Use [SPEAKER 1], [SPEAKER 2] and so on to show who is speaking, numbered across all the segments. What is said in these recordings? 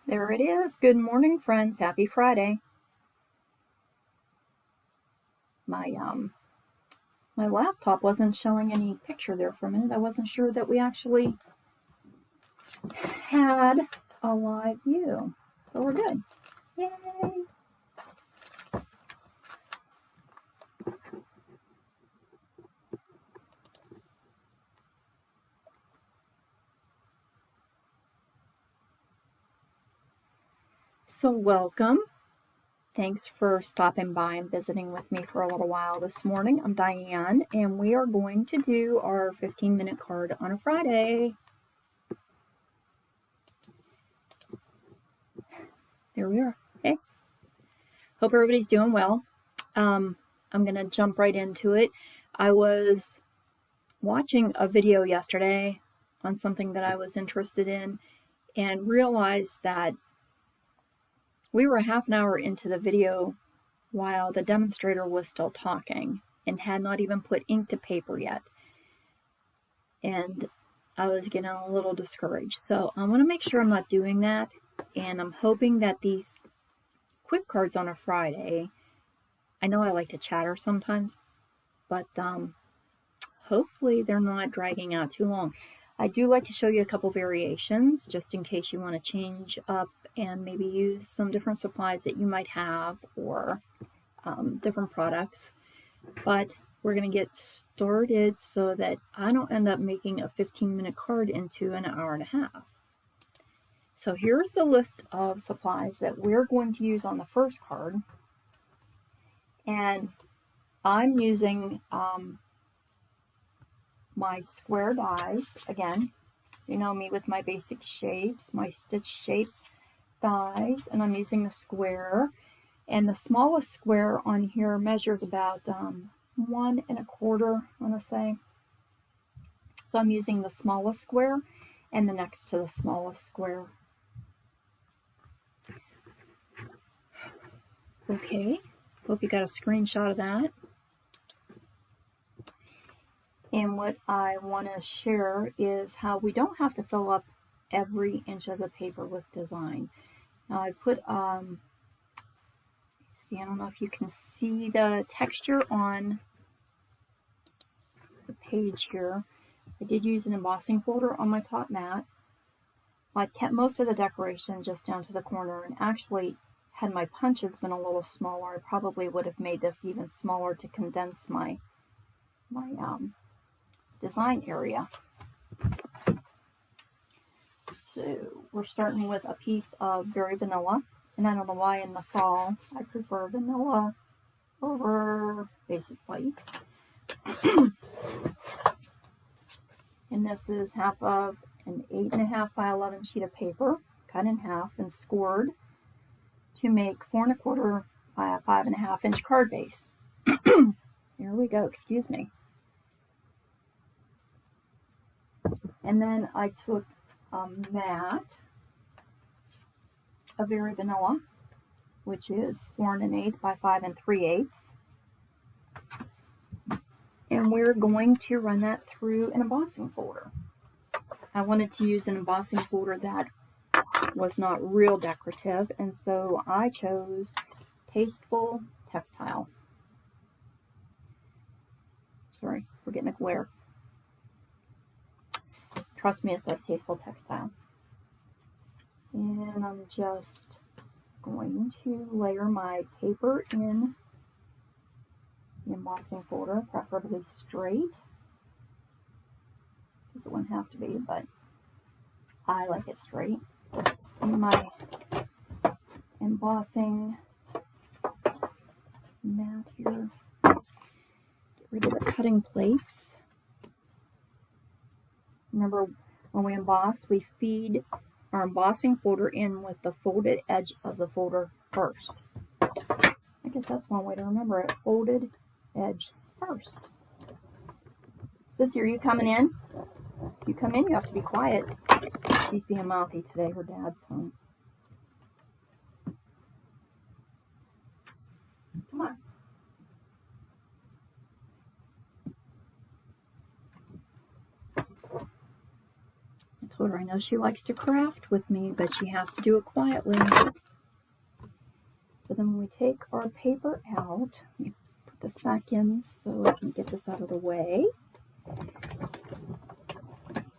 [SPEAKER 1] There it is. Good morning, friends. Happy Friday. My laptop wasn't showing any picture there for a minute. I wasn't sure that we actually had a live view. So we're good. Yay! So welcome. Thanks for stopping by and visiting with me for a little while this morning. I'm Diane, and we are going to do our 15-minute card on a Friday. There we are. Okay. Hope everybody's doing well. I'm going to jump right into it. I was watching a video yesterday on something that I was interested in and realized that we were half an hour into the video while the demonstrator was still talking and had not even put ink to paper yet. And I was getting a little discouraged. So I want to make sure I'm not doing that. And I'm hoping that these quick cards on a Friday, I know I like to chatter sometimes, but hopefully they're not dragging out too long. I do like to show you a couple variations just in case you want to change up and maybe use some different supplies that you might have or different products. But we're going to get started so that I don't end up making a 15-minute card into an hour and a half. So here's the list of supplies that we're going to use on the first card. And I'm using my square dies. Again, you know me with my basic shapes, my stitch shape dies, and I'm using the square. And the smallest square on here measures about 1 1/4, I want to say. So I'm using the smallest square and the next to the smallest square. Okay, hope you got a screenshot of that. And what I want to share is how we don't have to fill up every inch of the paper with design. Now I put, see, I don't know if you can see the texture on the page here. I did use an embossing folder on my top mat. I kept most of the decoration just down to the corner, and actually, had my punches been a little smaller, I probably would have made this even smaller to condense my design area. So we're starting with a piece of Very Vanilla, and I don't know why in the fall I prefer vanilla over basic white. And this is half of an 8.5 by 11 sheet of paper, cut in half and scored to make 4 1/4 by a 5.5 inch card base. Here we go, excuse me. And then I took a mat of Very Vanilla, which is 4 1/8 by 5 3/8. And we're going to run that through an embossing folder. I wanted to use an embossing folder that was not real decorative, and so I chose Tasteful Textile. Sorry, we're getting a glare. Trust me, it says Tasteful Textile. And I'm just going to layer my paper in the embossing folder, preferably straight, because it wouldn't have to be, but I like it straight. Just in my embossing mat here. Get rid of the cutting plates. Remember, when we emboss, we feed our embossing folder in with the folded edge of the folder first. I guess that's one way to remember it. Folded edge first. Sissy, are you coming in? If you come in, you have to be quiet. She's being mouthy today. Her dad's home. Come on. I told her I know she likes to craft with me, but she has to do it quietly. So then when we take our paper out, let me put this back in so I can get this out of the way.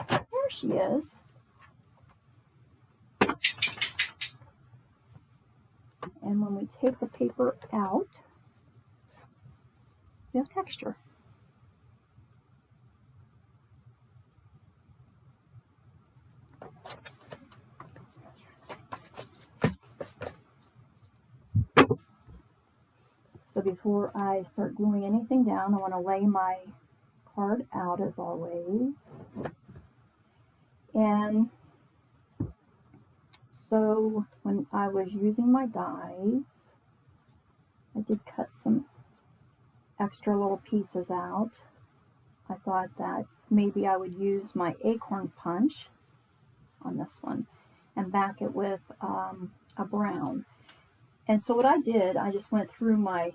[SPEAKER 1] There she is. And when we take the paper out, we have texture. So before I start gluing anything down, I want to lay my card out as always. And so when I was using my dies, I did cut some extra little pieces out. I thought that maybe I would use my acorn punch on this one and back it with a brown. And so what I did, I actually went through my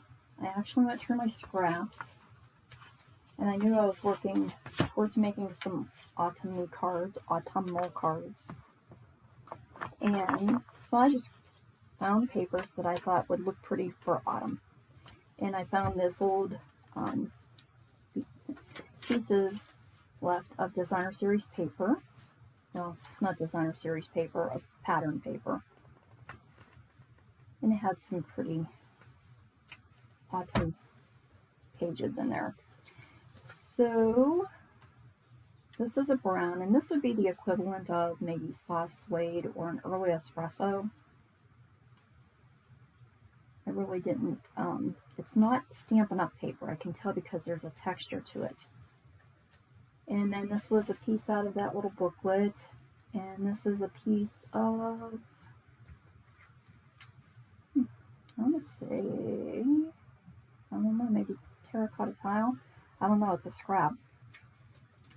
[SPEAKER 1] scraps, and I knew I was working towards making some autumnal cards. And so I just found papers that I thought would look pretty for autumn. And I found this old pieces left of designer series paper. Well, it's not designer series paper, of pattern paper. And it had some pretty autumn pages in there. So this is a brown, and this would be the equivalent of maybe soft suede or an early espresso. I really didn't, it's not Stampin' Up! Paper, I can tell because there's a texture to it. And then this was a piece out of that little booklet, and this is a piece of, I want to say, I don't know, maybe terracotta tile. I don't know, it's a scrap.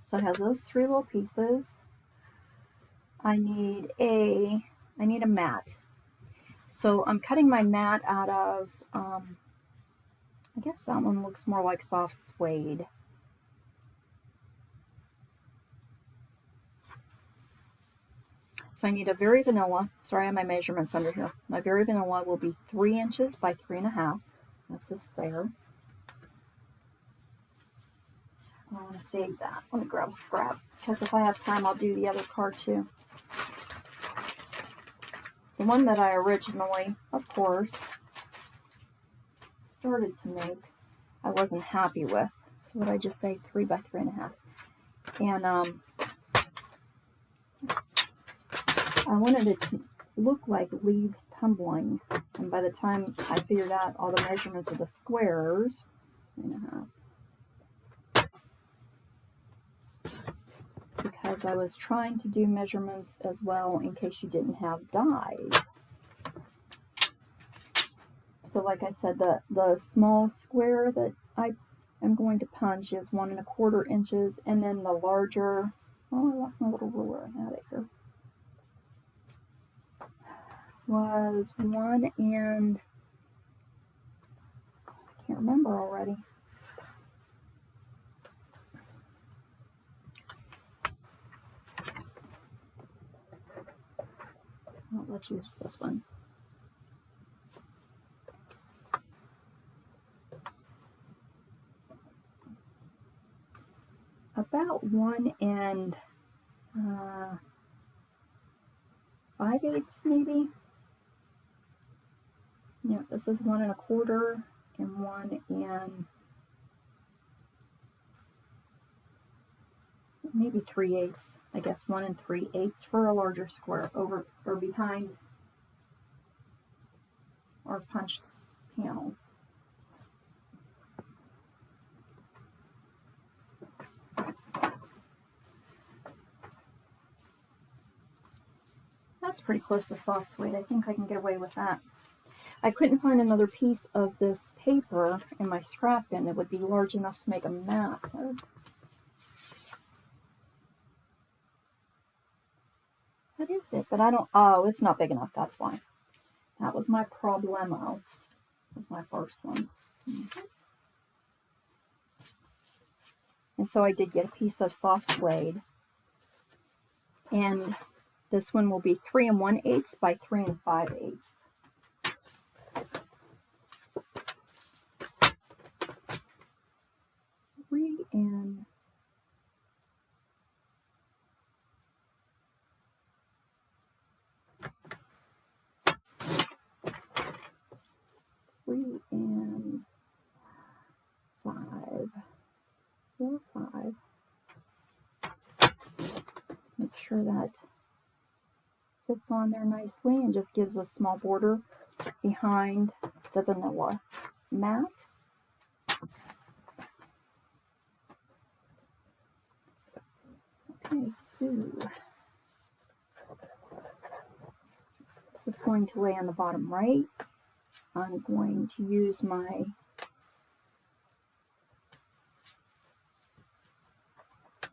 [SPEAKER 1] So it has those three little pieces. I need a mat. So I'm cutting my mat out of, I guess that one looks more like soft suede. So I need a very vanilla, sorry I have my measurements under here. My very vanilla will be 3 inches by 3.5. That's this there. I want to save that. Let me grab a scrap, because if I have time I'll do the other card too. The one that I originally, of course, started to make, I wasn't happy with. So what I just say, 3 by 3.5. And I wanted it to look like leaves tumbling. And by the time I figured out all the measurements of the squares, 3.5. Because I was trying to do measurements as well in case you didn't have dies. So like I said, the small square that I am going to punch is 1.25 inches, and then the larger, oh, I lost my little ruler, I had it here, was 1 and, I can't remember already. Let's use this one. About 1 and 5/8 maybe. Yeah, this is 1.25 and 1 and maybe 3/8. I guess 1 and 3/8 for a larger square over or behind our punched panel. That's pretty close to soft suede. I think I can get away with that. I couldn't find another piece of this paper in my scrap bin that would be large enough to make a mat. What is it? But I don't, oh, it's not big enough, that's why. That was my problemo. That was my first one. And so I did get a piece of soft suede. And this one will be 3 1/8 by 3 5/8. 3 and 3 and 5, 4, 5. Make sure that fits on there nicely and just gives a small border behind the vanilla mat. Okay, so this is going to lay on the bottom right. I'm going to use my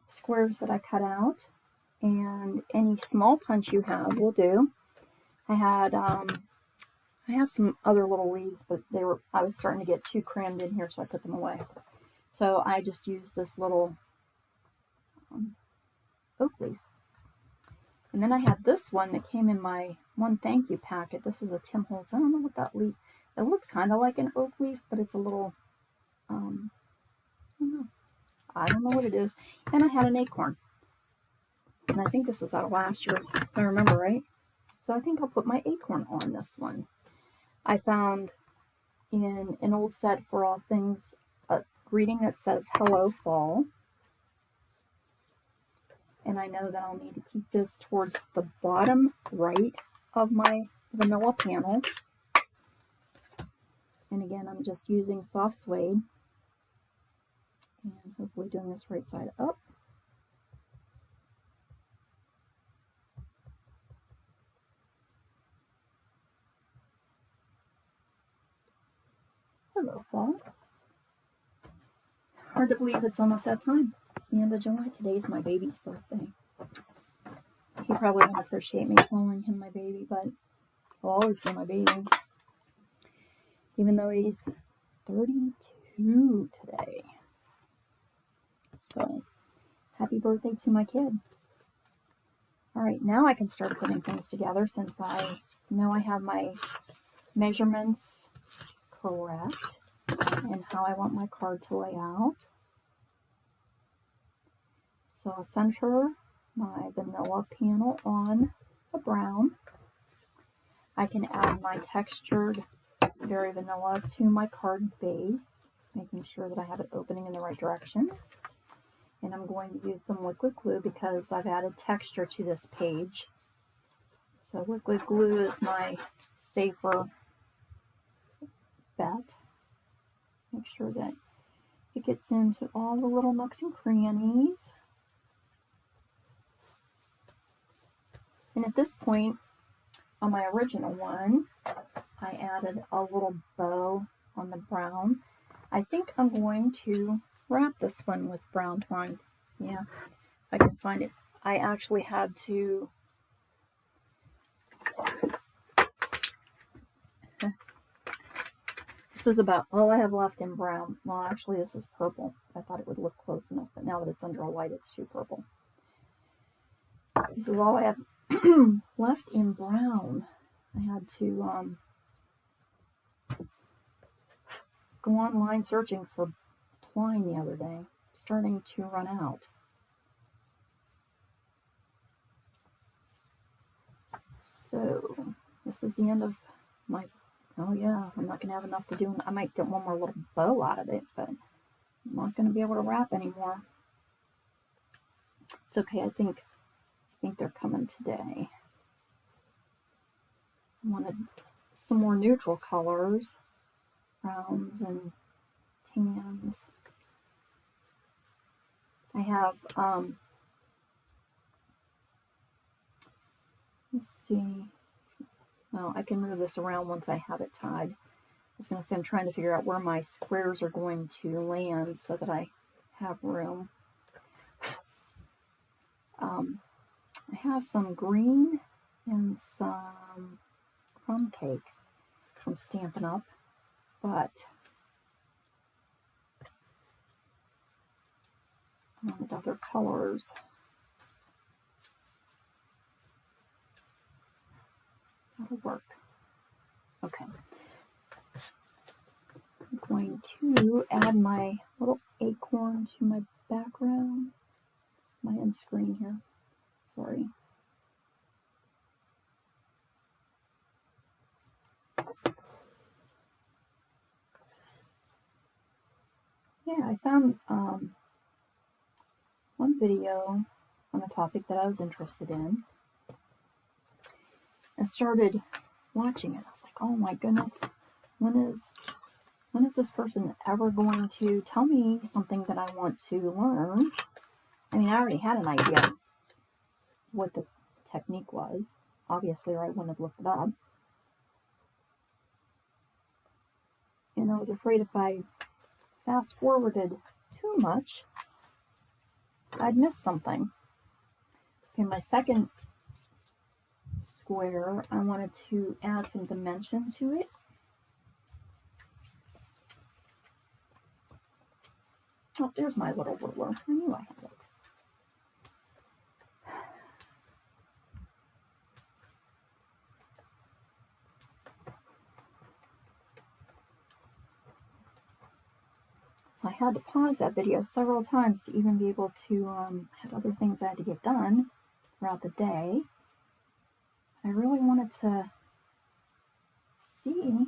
[SPEAKER 1] squares that I cut out, and any small punch you have will do. I have some other little leaves, but I was starting to get too crammed in here, so I put them away. So I just used this little oak leaf. And then I had this one that came in my one thank you packet. This is a Tim Holtz. I don't know what that leaf. It looks kind of like an oak leaf, but it's a little. I don't know what it is. And I had an acorn. And I think this was out of last year's, if I remember right. So I think I'll put my acorn on this one. I found in an old set for all things a greeting that says "Hello Fall." And I know that I'll need to keep this towards the bottom right of my vanilla panel. And again, I'm just using soft suede. And hopefully doing this right side up. Hello, fall. Hard to believe it's almost that time. It's the end of July. Today's my baby's birthday. He probably won't appreciate me calling him my baby, but he'll always be my baby. Even though he's 32 today. So, happy birthday to my kid. Alright, now I can start putting things together since I know I have my measurements correct and how I want my card to lay out. So I'll center my vanilla panel on the brown. I can add my textured very vanilla to my card base, making sure that I have it opening in the right direction. And I'm going to use some liquid glue because I've added texture to this page. So liquid glue is my safer bet. Make sure that it gets into all the little nooks and crannies. And at this point, on my original one, I added a little bow on the brown. I think I'm going to wrap this one with brown twine. Yeah, if I can find it. I actually had to this is about all I have left in brown. Well, actually this is purple. I thought it would look close enough, but now that it's under a light, it's too purple. This is all I have left in brown. I had to go online searching for twine the other day, starting to run out. So this is the end of my, oh yeah, I'm not going to have enough to do. I might get one more little bow out of it, but I'm not going to be able to wrap anymore. It's okay, I think they're coming today. I wanted some more neutral colors, browns and tans. I have, let's see, well, I can move this around once I have it tied. I was going to say I'm trying to figure out where my squares are going to land so that I have room. I have some green and some crumb cake from Stampin' Up, but I wanted other colors. That'll work. Okay. I'm going to add my little acorn to my background. My end screen here. Sorry. Yeah, I found one video on a topic that I was interested in and started watching it. I was like, oh my goodness, when is this person ever going to tell me something that I want to learn? I mean, I already had an idea what the technique was, obviously, or I wouldn't have looked it up. And I was afraid if I fast forwarded too much, I'd miss something. Okay, my second square, I wanted to add some dimension to it. Oh, there's my little ruler. I knew I had it. So I had to pause that video several times to even be able to have other things I had to get done throughout the day. I really wanted to see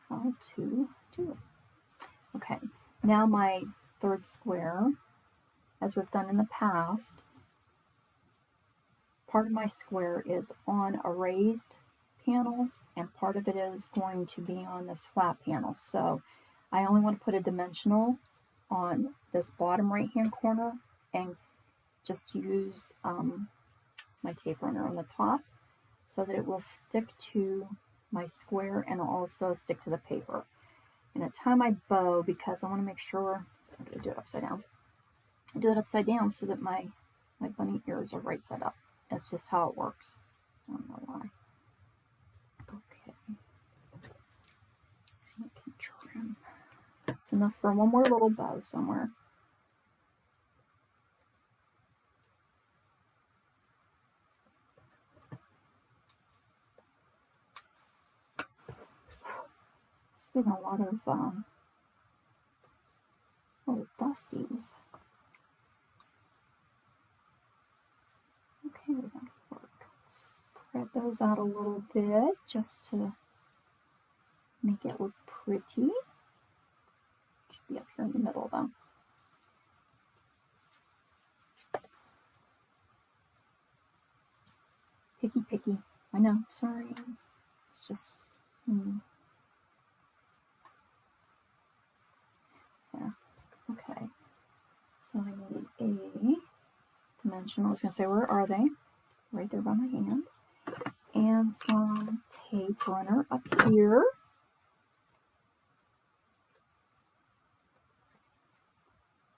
[SPEAKER 1] how to do it. Okay, now my third square, as we've done in the past, part of my square is on a raised panel and part of it is going to be on this flat panel. So I only want to put a dimensional on this bottom right hand corner and just use my tape runner on the top so that it will stick to my square and also stick to the paper. And I tie my bow because I want to make sure, I'm going to do it upside down. I do it upside down so that my bunny ears are right side up. That's just how it works. I don't know why. Okay. I can trim. That's enough for one more little bow somewhere. It's been a lot of little dusties. Okay, that'll work. Spread those out a little bit just to make it look pretty. Should be up here in the middle though. Picky. I know, sorry. It's just, yeah, okay. So I need a dimensional. I was going to say, where are they? Right there by my hand. And some tape runner up here.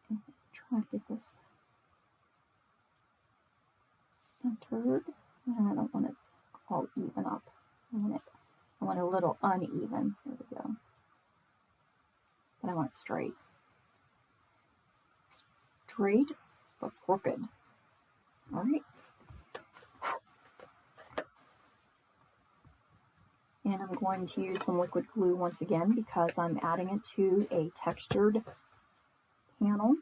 [SPEAKER 1] And try to get this centered. And I don't want it all even up. I want it a little uneven. There we go. But I want it straight. Straight, but crooked. All right. And I'm going to use some liquid glue once again because I'm adding it to a textured panel.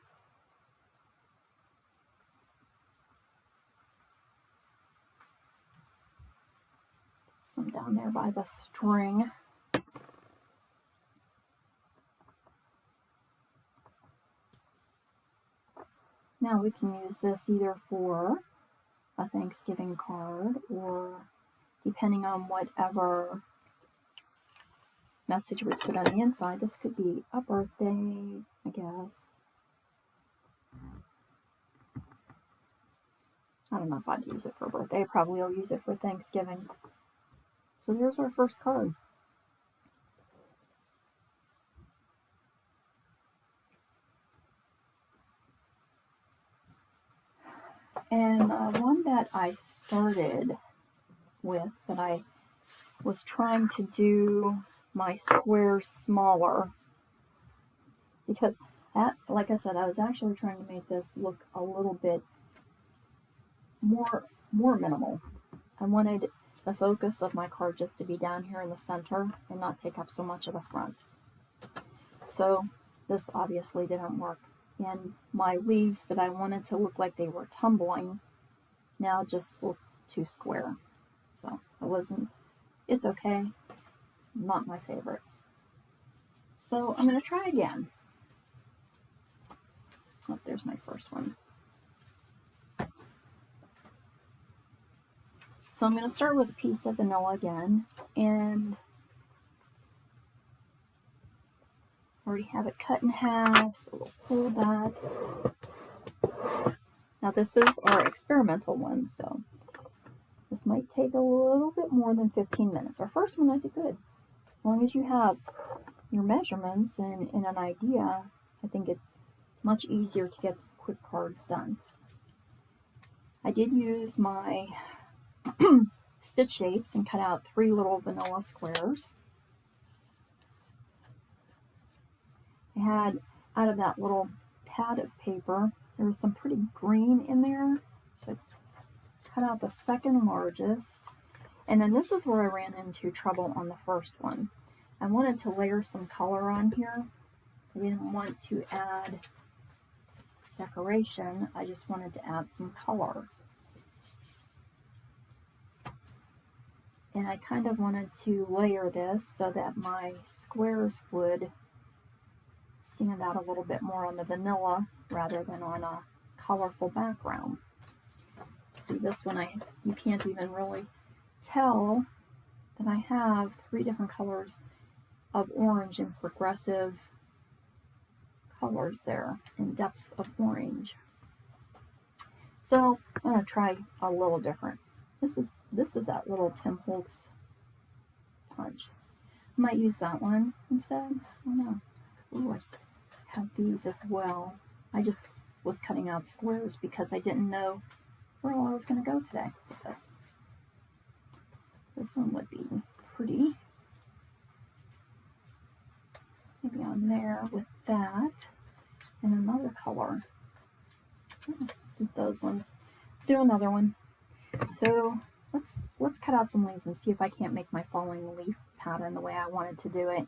[SPEAKER 1] Some down there by the string. Now we can use this either for a Thanksgiving card or depending on whatever message we put on the inside. This could be a birthday, I guess. I don't know if I'd use it for a birthday. I probably will use it for Thanksgiving. So there's our first card. And one that I started with, that I was trying to do my squares smaller because, like I said, I was actually trying to make this look a little bit more minimal. I wanted the focus of my card just to be down here in the center and not take up so much of the front. So this obviously didn't work. And my leaves that I wanted to look like they were tumbling now just look too square. So it's okay, not my favorite. So I'm going to try again. Oh, there's my first one. So I'm going to start with a piece of vanilla again, and already have it cut in half, so we'll hold that. Now this is our experimental one, so this might take a little bit more than 15 minutes. Our first one I did good. As long as you have your measurements and an idea, I think it's much easier to get quick cards done. I did use my stitch shapes and cut out 3 little vanilla squares. I had, out of that little pad of paper, there was some pretty green in there, so I cut out the second largest. And then this is where I ran into trouble on the first one. I wanted to layer some color on here. I didn't want to add decoration, I just wanted to add some color. And I kind of wanted to layer this so that my squares would stand out a little bit more on the vanilla rather than on a colorful background. See, this one you can't even really tell that I have 3 different colors of orange in progressive colors there, in depths of orange. So I'm going to try a little different. This is that little Tim Holtz punch. I might use that one instead. I don't know. Ooh, I have these as well. I just was cutting out squares because I didn't know where I was going to go today with this. This one would be pretty. Maybe on there with that. And another color. Those ones. Do another one. So let's cut out some leaves and see if I can't make my falling leaf pattern the way I wanted to do it.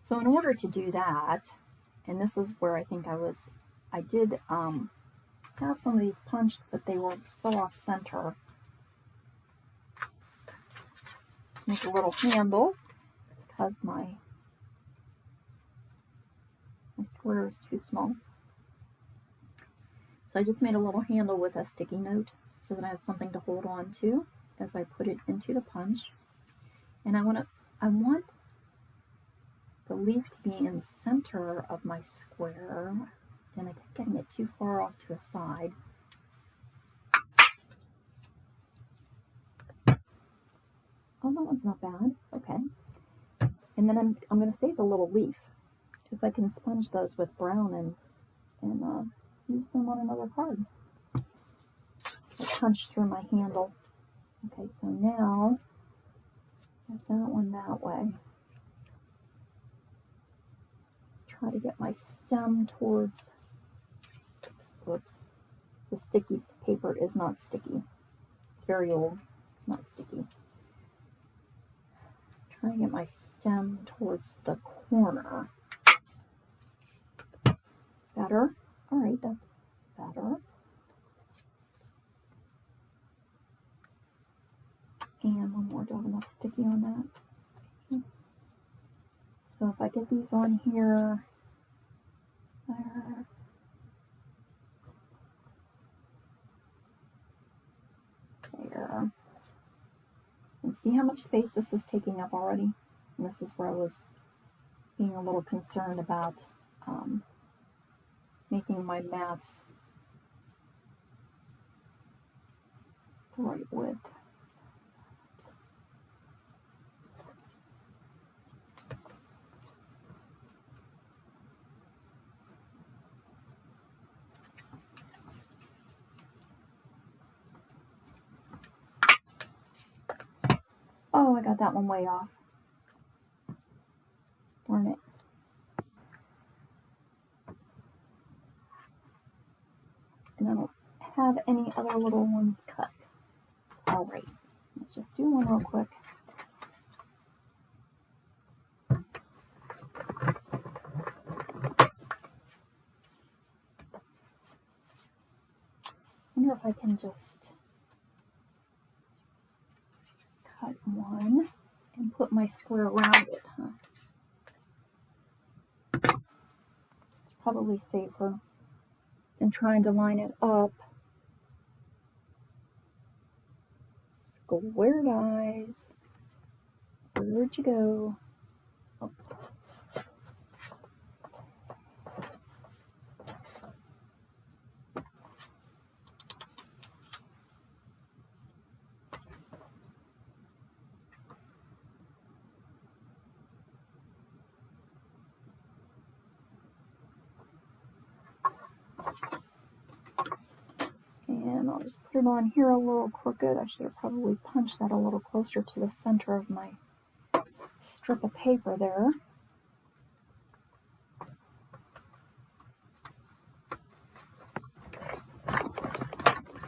[SPEAKER 1] So in order to do that, and this is where I think I did have some of these punched, but they were so off center. Let's make a little handle because my square is too small. So I just made a little handle with a sticky note so that I have something to hold on to as I put it into the punch. And I want the leaf to be in the center of my square, and I kept getting it too far off to a side. Oh, that one's not bad. Okay. And then I'm going to save the little leaf because I can sponge those with brown and use them on another card. I punched through my handle. Okay, so now I have that one that way. Try to get my stem towards, whoops, the sticky paper is not sticky. It's very old. It's not sticky. Try to get my stem towards the corner. Better? All right, that's better. And one more, do I have enough sticky on that? Okay. So if I get these on here, there. And see how much space this is taking up already? And this is where I was being a little concerned about making my mats the right width. Oh, I got that one way off. Darn it. And I don't have any other little ones cut. Oh All right, let's just do one real quick. I wonder if I can just cut one and put my square around it, huh? It's probably safer than trying to line it up. Square guys, where'd you go? Oh. And I'll just put it on here a little crooked. I should have probably punched that a little closer to the center of my strip of paper there.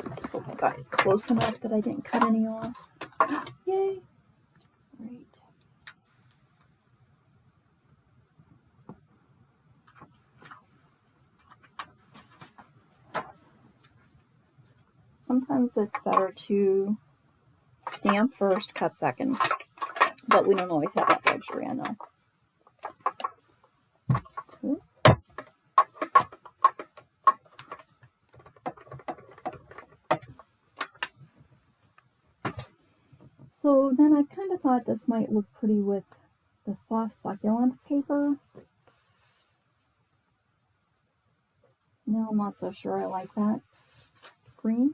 [SPEAKER 1] Let's hope I got it close enough that I didn't cut any off. Yay! Great. Sometimes it's better to stamp first, cut second, but we don't always have that luxury, I know. So then I kind of thought this might look pretty with the soft succulent paper. No, I'm not so sure I like that green.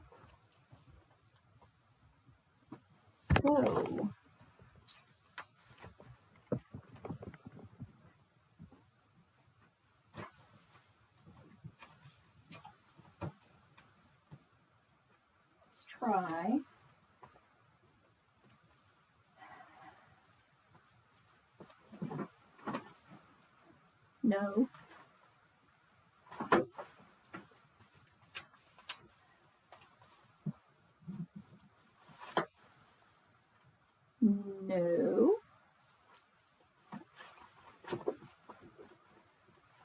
[SPEAKER 1] So let's try. No. No.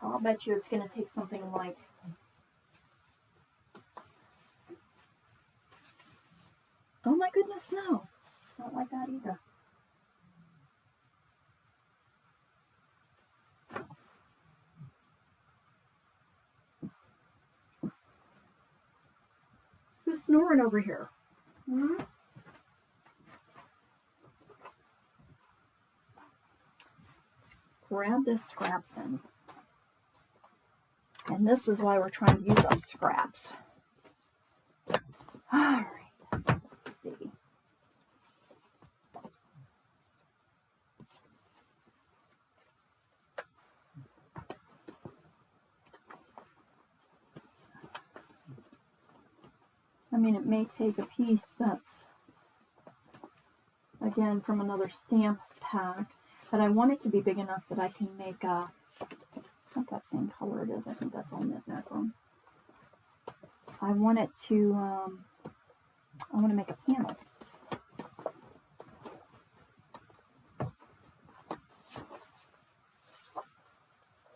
[SPEAKER 1] I'll bet you it's going to take something like oh my goodness, no. Not like that either. Who's snoring over here? Hmm? Let's grab this scrap pen. And this is why we're trying to use up scraps. All right, let's see. I mean, it may take a piece that's, again, from another stamp pack, but I want it to be big enough that I can make a, not that same color it is, I think that's all knit macron. I want it to, I want to make a panel.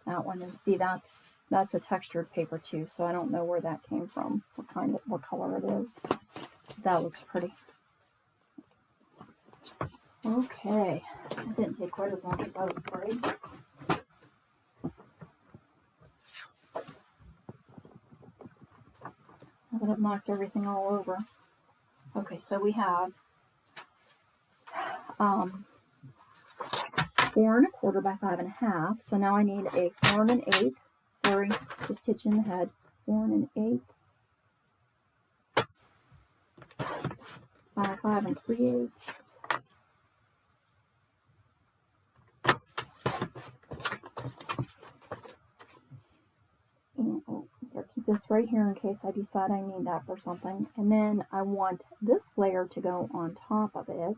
[SPEAKER 1] That one, and see that's a textured paper too, so I don't know where that came from, what color it is. That looks pretty. Okay, it didn't take quite as long as I was afraid. I would have knocked everything all over. Okay, so we have 4 1/4 by 5 1/2. So now I need a 4 1/8. Sorry, just hitching the head. 4 1/8 by 5 3/8. And oh, I'll keep this right here in case I decide I need that for something. And then I want this layer to go on top of it,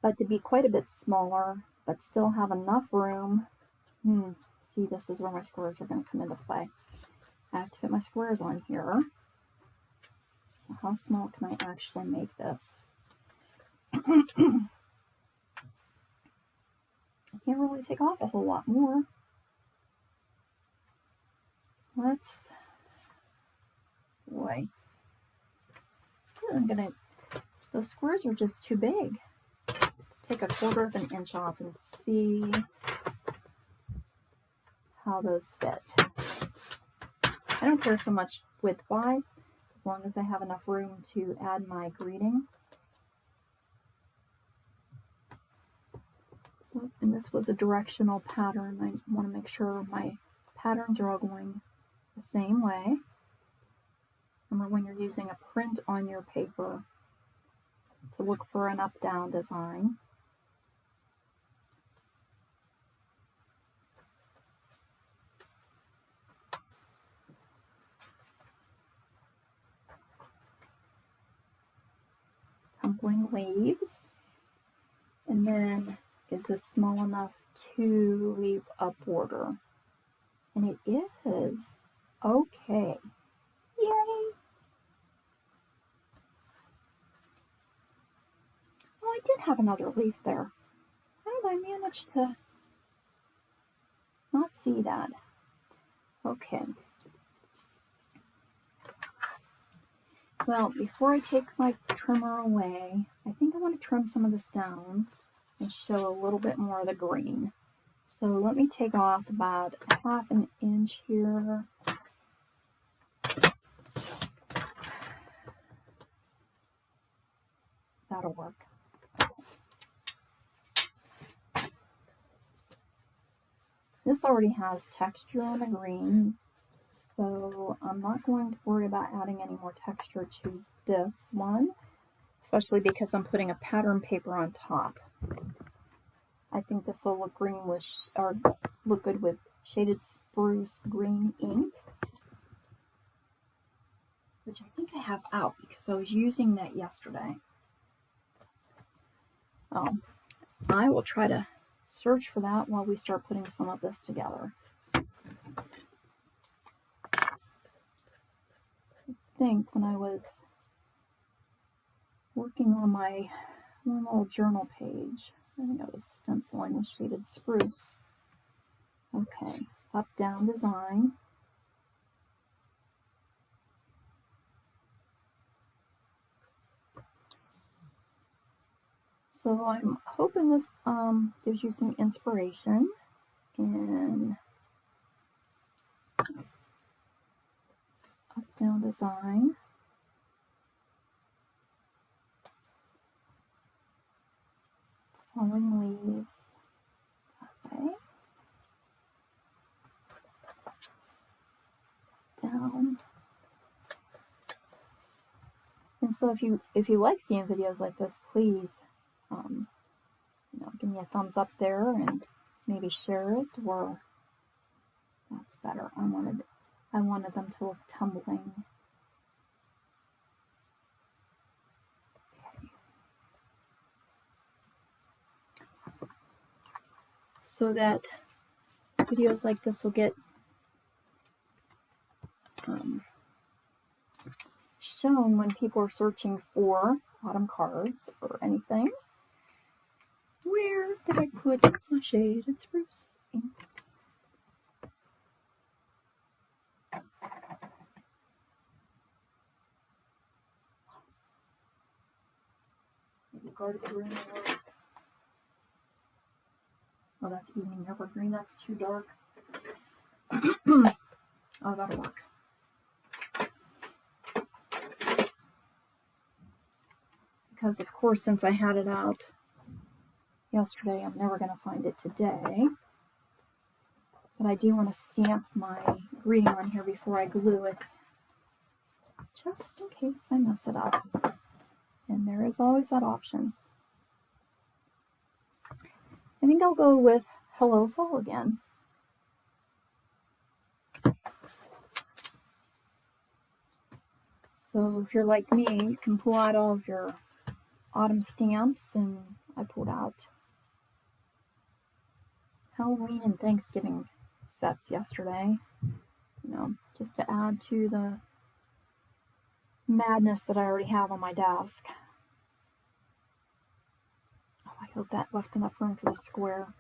[SPEAKER 1] but to be quite a bit smaller, but still have enough room. See, this is where my squares are going to come into play. I have to fit my squares on here. So how small can I actually make this? I can't really take off a whole lot more. Boy, those squares are just too big. Let's take 1/4 of an inch off and see how those fit. I don't care so much width-wise, as long as I have enough room to add my greeting. And this was a directional pattern. I want to make sure my patterns are all going the same way. Remember, when you're using a print on your paper, to look for an up-down design. Tumbling leaves. And then, is this small enough to leave a border? And it is. Okay. Yay! Oh, I did have another leaf there. How did I manage to not see that? Okay. Well, before I take my trimmer away, I think I want to trim some of this down and show a little bit more of the green. So let me take off about 1/2 inch here. That'll work. This already has texture on the green, so I'm not going to worry about adding any more texture to this one, especially because I'm putting a pattern paper on top. I think this will look green with, or look good with shaded spruce green ink, which I think I have out because I was using that yesterday. Oh, I will try to search for that while we start putting some of this together. I think when I was working on my one little journal page, I think I was stenciling with shaded spruce. Okay, up-down design. So I'm hoping this gives you some inspiration in up-down design. Falling leaves. Okay. Down. And so if you like seeing videos like this, please give me a thumbs up there and maybe share it, or that's better. I wanted them to look tumbling. Okay. So that videos like this will get shown when people are searching for autumn cards or anything. Where did I put my shaded spruce ink? Maybe garden green. Oh, that's evening evergreen. That's too dark. Oh, that'll work. Because, of course, since I had it out yesterday, I'm never going to find it today. But I do want to stamp my greeting on here before I glue it, just in case I mess it up. And there is always that option. I think I'll go with Hello Fall again. So if you're like me, you can pull out all of your autumn stamps, and I pulled out Halloween and Thanksgiving sets yesterday, just to add to the madness that I already have on my desk. Oh, I hope that left enough room for the square.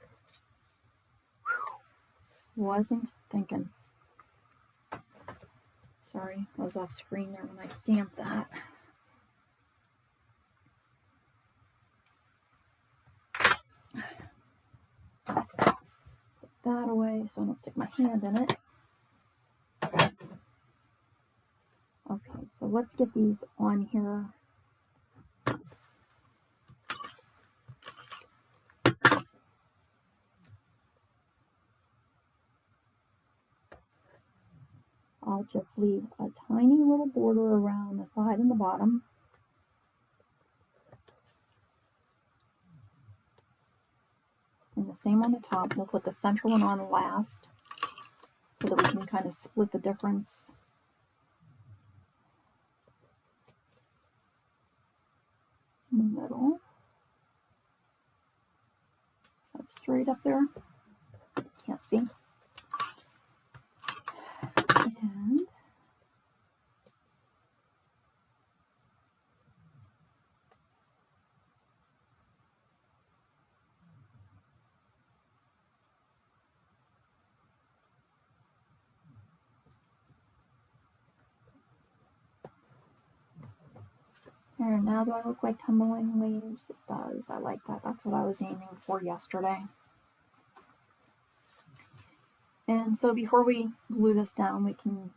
[SPEAKER 1] Whew. Wasn't thinking. Sorry, I was off screen there when I stamped that. Put that away so I don't stick my hand in it. Okay, so let's get these on here. I'll just leave a tiny little border around the side and the bottom. And the same on the top. We'll put the center one on last so that we can kind of split the difference. In the middle. That's straight up there. Can't see. And there, now do I look like tumbling leaves? It does. I like that. That's what I was aiming for yesterday. And so before we glue this down, we can,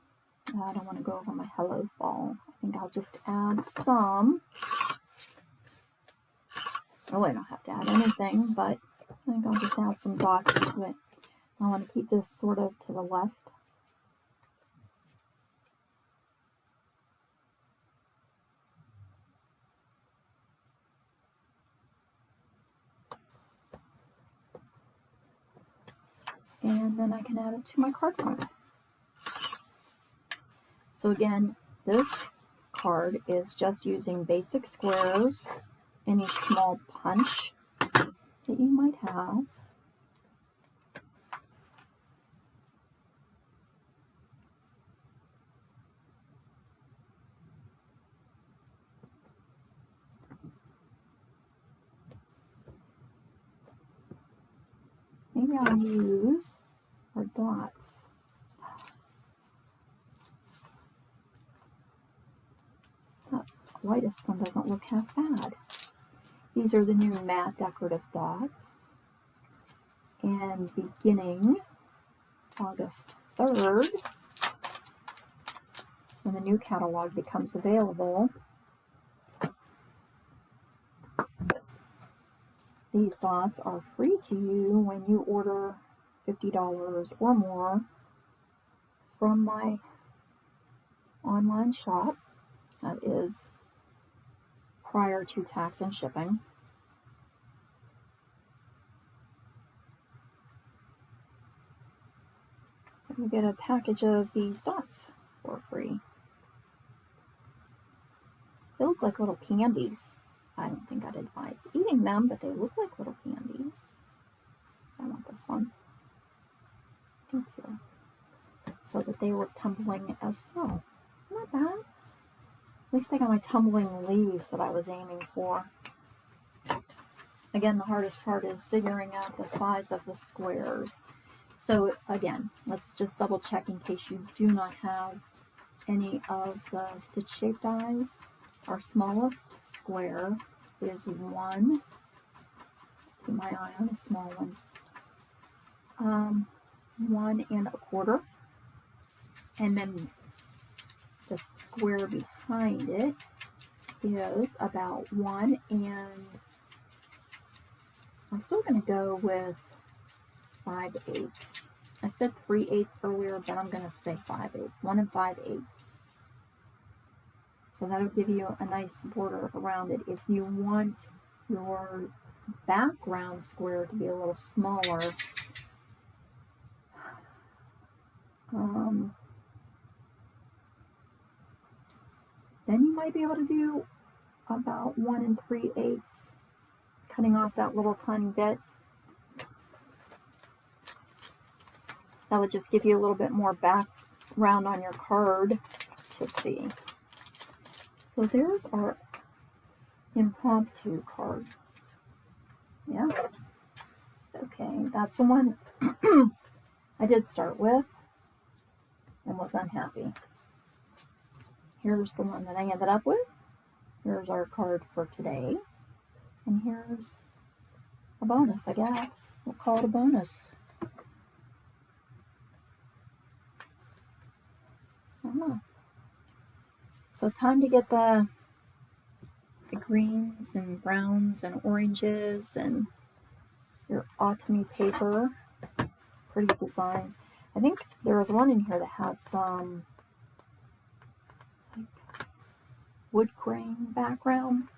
[SPEAKER 1] I don't want to go over my hello fall. I think I'll just add some. Oh, I don't have to add anything, but I think I'll just add some dots to it. I want to keep this sort of to the left. And then I can add it to my card front. So again, this card is just using basic squares, any small punch that you might have. Maybe I'll use our dots. That lightest one doesn't look half bad. These are the new matte decorative dots. And beginning August 3rd, when the new catalog becomes available, these dots are free to you when you order $50 or more from my online shop. That is prior to tax and shipping. You get a package of these dots for free. They look like little candies. I don't think I'd advise eating them, but they look like little candies. I want this one. Thank you. So that they were tumbling as well. Not bad. At least I got my tumbling leaves that I was aiming for. Again, the hardest part is figuring out the size of the squares. So again, let's just double check in case you do not have any of the stitch shaped dies. Our smallest square is 1. Keep my eye on a small one. 1 1/4. And then the square behind it is about 1, and I'm still going to go with 5/8. I said 3/8 earlier, but I'm going to say 5/8. 1 5/8. So that'll give you a nice border around it. If you want your background square to be a little smaller, then you might be able to do about 1 3/8, cutting off that little tiny bit. That would just give you a little bit more background on your card to see. So there's our impromptu card. Yeah, it's okay. That's the one I did start with and was unhappy. Here's the one that I ended up with. Here's our card for today. And here's a bonus, I guess. We'll call it a bonus. So time to get the greens and browns and oranges and your autumny paper. Pretty designs. I think there was one in here that had some like wood grain background.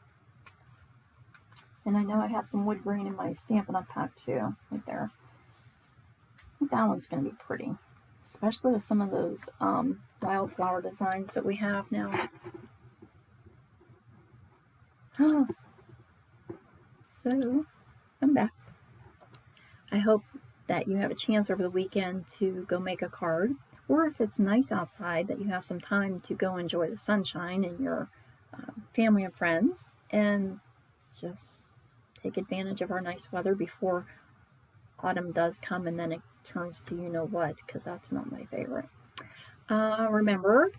[SPEAKER 1] And I know I have some wood grain in my Stampin' Up! Pack too, right there. I think that one's going to be pretty, especially with some of those wildflower designs that we have now. Oh, so I'm back. I hope that you have a chance over the weekend to go make a card, or if it's nice outside, that you have some time to go enjoy the sunshine and your family and friends, and just take advantage of our nice weather before autumn does come and then it turns to you know what, because that's not my favorite. Remember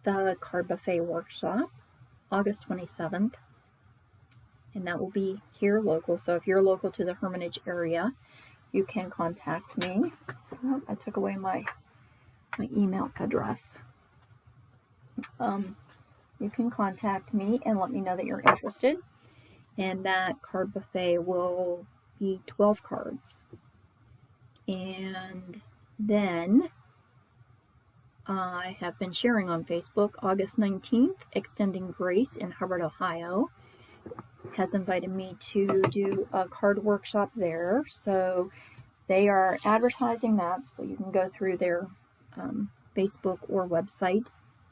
[SPEAKER 1] the card buffet workshop, August 27th, and that will be here local. So if you're local to the Hermitage area, you can contact me. Oh, I took away my email address. You can contact me and let me know that you're interested. And that card buffet will be 12 cards. And then I have been sharing on Facebook, August 19th, Extending Grace in Hubbard, Ohio, has invited me to do a card workshop there. So they are advertising that, so you can go through their Facebook or website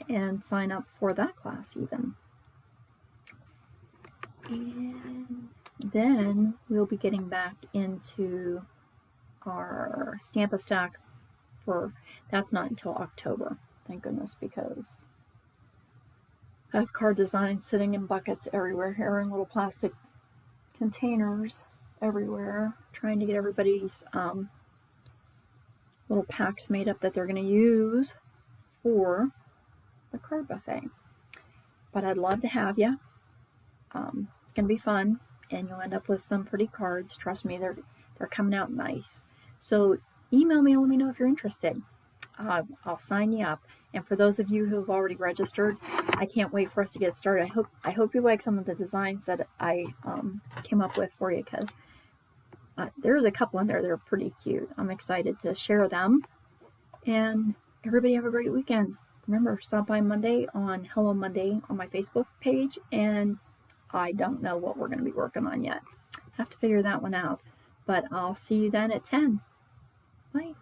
[SPEAKER 1] and sign up for that class even. And then we'll be getting back into our Stamp-A-Stack for, that's not until October, thank goodness, because I have card designs sitting in buckets everywhere here in little plastic containers everywhere, trying to get everybody's little packs made up that they're going to use for the card buffet. But I'd love to have you. It's going to be fun, and you'll end up with some pretty cards. Trust me, they're coming out nice. So email me and let me know if you're interested. I'll sign you up. And for those of you who have already registered, I can't wait for us to get started. I hope you like some of the designs that I came up with for you, because there's a couple in there that are pretty cute. I'm excited to share them. And everybody have a great weekend. Remember, stop by Monday on Hello Monday on my Facebook page, and I don't know what we're going to be working on yet. Have to figure that one out. But I'll see you then at 10. Bye.